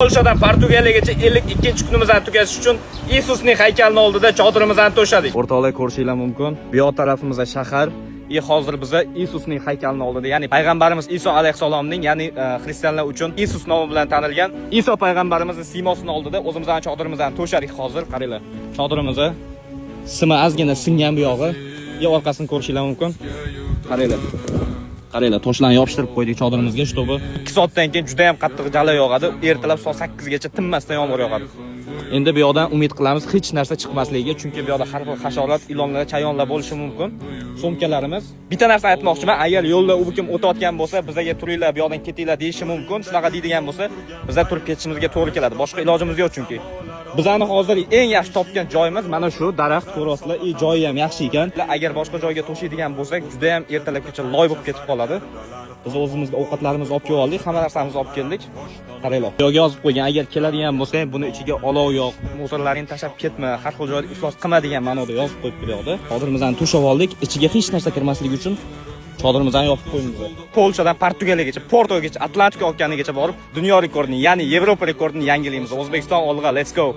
Polshadan Portugaliyagacha 52-kunimizni tugash uchun Isusning haykalini oldida chodirimizni to'shadik. O'rtoqlar ko'rishingiz mumkin. Bu yoq tarafimizda shahar. Hozir biz Isusning haykalini oldida, ya'ni payg'ambarimiz Iso alayhissalomning, ya'ni xristianlar uchun Isus nomi bilan tanilgan Iso payg'ambarimizning siymosining oldida o'zimizning chodirimizni to'shadik. Hozir qaranglar. Chodirimizni simi ozgina singan bu yog'i. Orqasini ko'rishingiz mumkin. Qaranglar. Qaranglar, toshlarni yopishtirib qo'ydik chodirimizga, shtobi 2 soatdan keyin juda ham qattiq jala yog'adi. Ertalab soat 8 gacha tinmasdan yomg'ir yog'adi. Endi bu yoqdan umid qilamiz hech narsa chiqmasligiga, chunki bu yoqda har xil hasharot, ilonlar, chayonlar bo'lishi mumkin. So'mkalarimiz. Bitta narsa aytmoqchiman, agar yo'lda u kim o'tayotgan bo'lsa, bizga turinglar, bu yoqdan ketinglar deyishi mumkin. Shunaqa deydigan bo'lsa, bizlar turib ketishimizga to'g'ri keladi. Boshqa ilojimiz yo'q chunki. Bizani hozir eng yaxshi topgan joyimiz mana shu daraxt, ko'rasizlar. Joyi ham yaxshi ekan. Agar boshqa joyga to'shiydigan bo'lsak, juda ham ertalabgacha loy bo'lib ketib qoladi. Biz o'zimizga ovqatlarimizni olib kelib oldik, hamma narsamizni olib keldik. Qaranglar. Yo'q yozib qo'ygan, agar keladigan bo'lsa, buni ichiga olov yo'q, musorlaringni tashab ketma, har xil joyda iflos qilma degan ma'noda yozib qo'yib bu yoqda. Chodirimizni to'shab oldik, ichiga hech narsa kirmasligi uchun chodirimizni yopib qo'yamiz. Polshadan Portugaliyagacha, Portogacha, Atlantika okeanigacha borib, dunyo rekordini, ya'ni Yevropa rekordini yangilaymiz. O'zbekiston olg'a, let's go.